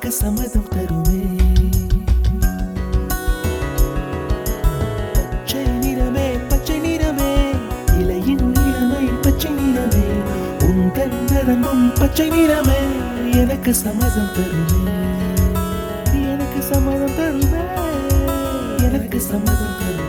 எனக்கு சம்மதம் தருமே. பச்சை நிறமே பச்சை நிறமே, இலையின் நிறமை பச்சை நிறமே, உந்தன் நரம்பும் பச்சை நிறமே, எனக்கு சம்மதம் தருமே. எனக்கு சம்மதம் தருமே. எனக்கு சம்மதம் தருமே.